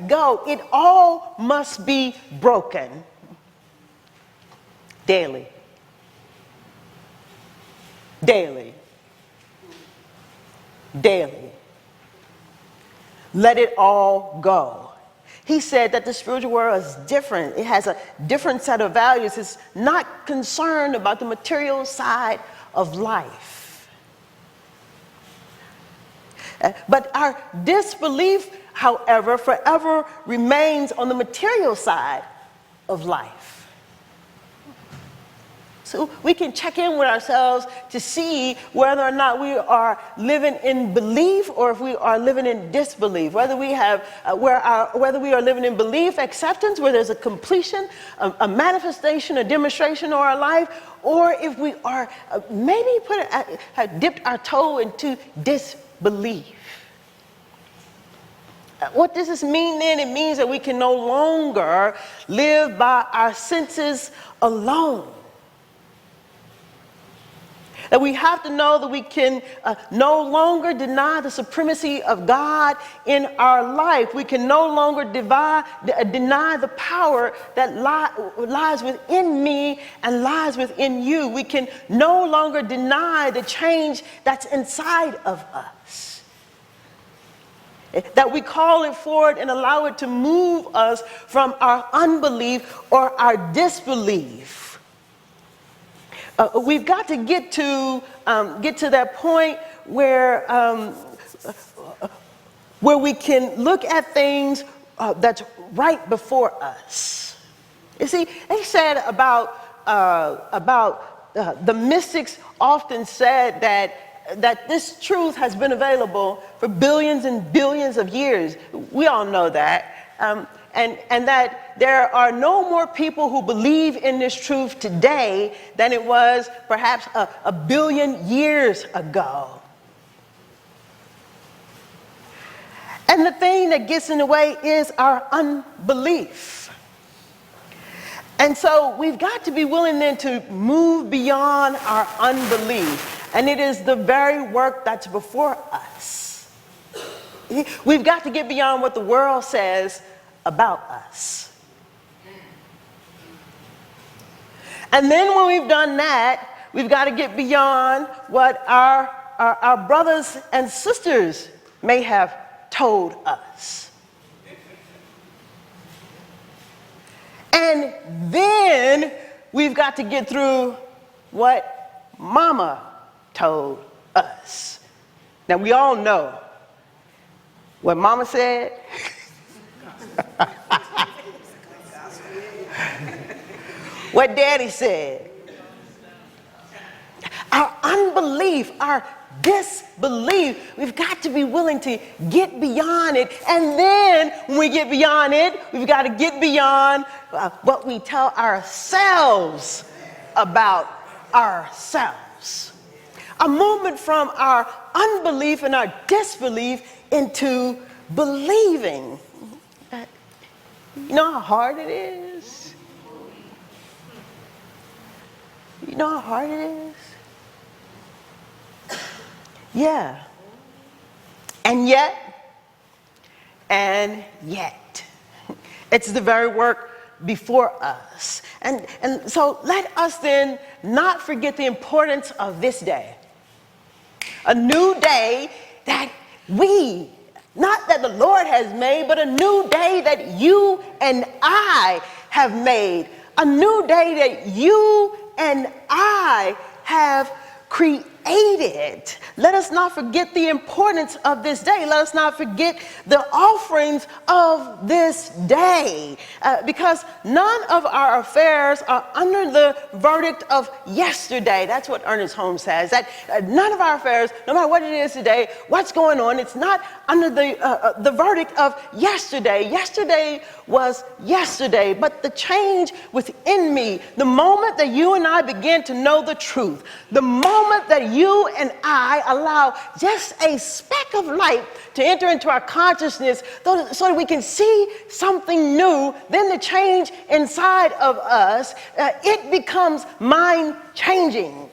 go, it all must be broken daily. Daily. Daily. Let it all go. He said that the spiritual world is different. It has a different set of values. It's not concerned about the material side of life. But our disbelief, however, forever remains on the material side of life. So we can check in with ourselves to see whether or not we are living in belief or if we are living in disbelief. Whether we have, whether we are living in belief, acceptance, where there's a completion, a manifestation, a demonstration of our life, or if we are maybe have dipped our toe into disbelief. What does this mean then? It means that we can no longer live by our senses alone. That we have to know that we can no longer deny the supremacy of God in our life. We can no longer deny the power that lies within me and lies within you. We can no longer deny the change that's inside of us. That we call it forward and allow it to move us from our unbelief or our disbelief. We've got to get to that point where we can look at things that's right before us. You see, they said about the mystics often said that this truth has been available for billions and billions of years. We all know that. And that there are no more people who believe in this truth today than it was perhaps a billion years ago. And the thing that gets in the way is our unbelief. And so we've got to be willing then to move beyond our unbelief. And it is the very work that's before us. We've got to get beyond what the world says about us. And then when we've done that, we've got to get beyond what our brothers and sisters may have told us. And then we've got to get through what Mama told us. Now we all know what Mama said. What Daddy said. Our unbelief, our disbelief, we've got to be willing to get beyond it. And then when we get beyond it, we've got to get beyond what we tell ourselves about ourselves. A movement from our unbelief and our disbelief into believing. You know how hard it is? You know how hard it is? Yeah. And yet, it's the very work before us. And so let us then not forget the importance of this day. A new day that we, not that the Lord has made, but a new day that you and I have made. A new day that you and I have created. Let us not forget the importance of this day. Let us not forget the offerings of this day. Because none of our affairs are under the verdict of yesterday. That's what Ernest Holmes says. That none of our affairs, no matter what it is today, what's going on, it's not under the verdict of yesterday. Yesterday was yesterday. But the change within me, the moment that you and I begin to know the truth, the moment that you and I allow just a speck of light to enter into our consciousness so that we can see something new, then the change inside of us, it becomes mind changing.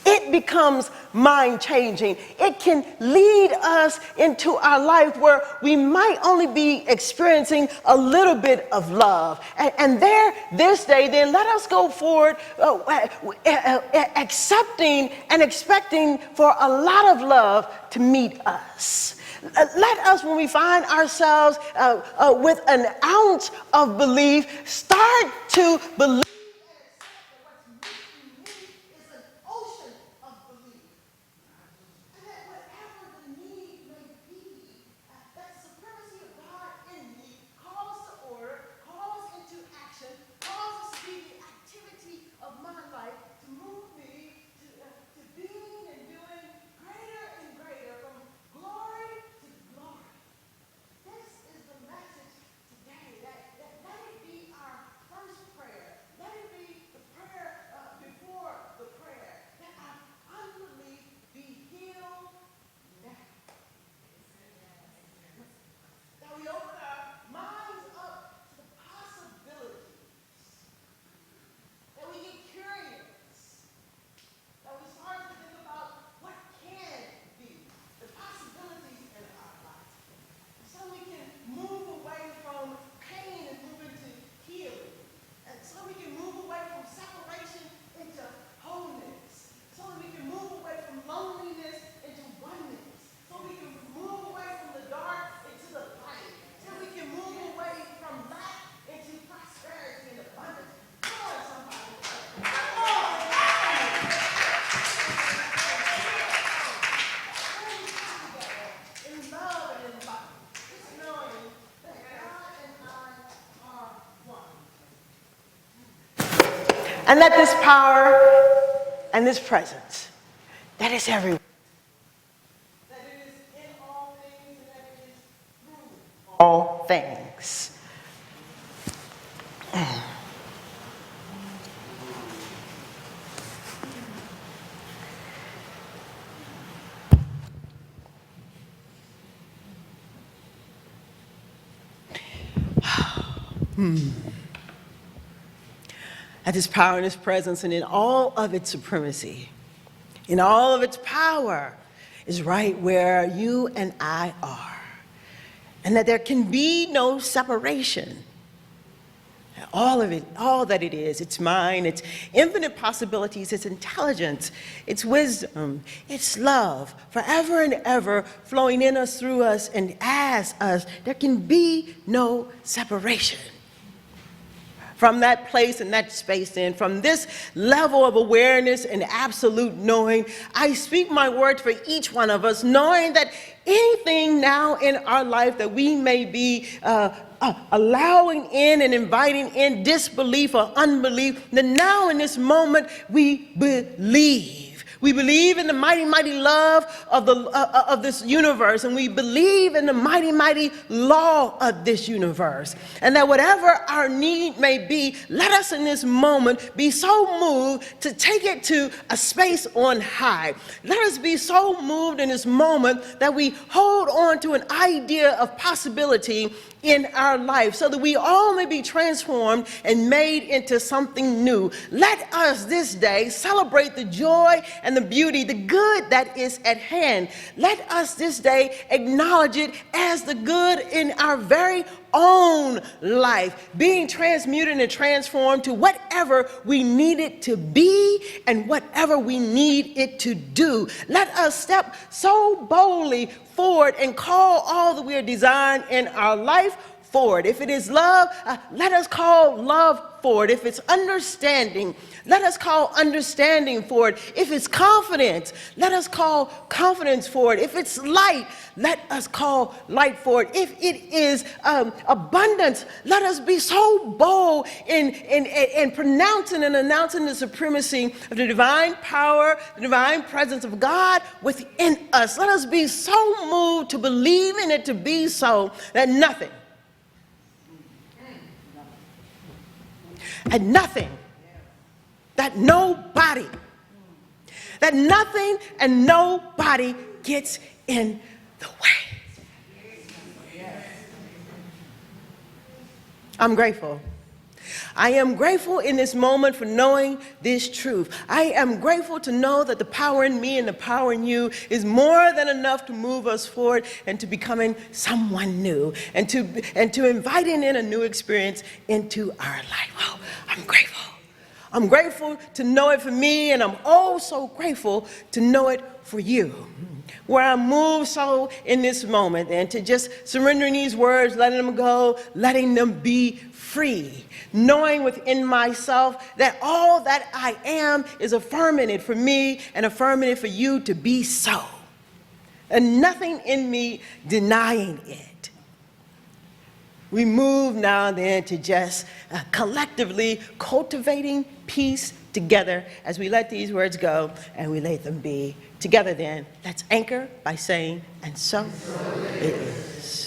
it becomes mind-changing. It can lead us into our life where we might only be experiencing a little bit of love. And there, this day, then let us go forward accepting and expecting for a lot of love to meet us. Let us, when we find ourselves with an ounce of belief, start to believe. And let this power and this presence that is everywhere, that it is in all things and that it is through all things. At His power and His presence and in all of its supremacy, in all of its power, is right where you and I are. And that there can be no separation. All of it, all that it is, its mind, its infinite possibilities, its intelligence, its wisdom, its love, forever and ever flowing in us, through us, and as us, there can be no separation. From that place and that space, then, from this level of awareness and absolute knowing, I speak my word for each one of us, knowing that anything now in our life that we may be allowing in and inviting in disbelief or unbelief, that now in this moment we believe. We believe in the mighty, mighty love of this universe, and we believe in the mighty, mighty law of this universe. And that whatever our need may be, let us in this moment be so moved to take it to a space on high. Let us be so moved in this moment that we hold on to an idea of possibility in our life so that we all may be transformed and made into something new. Let us this day celebrate the joy and the beauty, the good that is at hand. Let us this day acknowledge it as the good in our very own life, being transmuted and transformed to whatever we need it to be and whatever we need it to do. Let us step so boldly forward and call all that we are designed in our life forward. If it is love, let us call love forward. If it's understanding, let us call understanding forward. If it's confidence, let us call confidence forward. If it's light, let us call light forward. If it is abundance, let us be so bold in pronouncing and announcing the supremacy of the divine power, the divine presence of God within us. Let us be so moved to believe in it to be so that nothing, and nothing, that nobody, that nothing and nobody gets in the way. I'm grateful. I am grateful in this moment for knowing this truth. I am grateful to know that the power in me and the power in you is more than enough to move us forward and to becoming someone new and to inviting in a new experience into our life. Oh, I'm grateful. I'm grateful to know it for me, and I'm oh so grateful to know it for you. Where I move so in this moment and to just surrendering these words, letting them go, letting them be free, knowing within myself that all that I am is affirming it for me and affirming it for you to be so. And nothing in me denying it. We move now then to just collectively cultivating peace together as we let these words go and we let them be. Together then, let's anchor by saying, and so it is.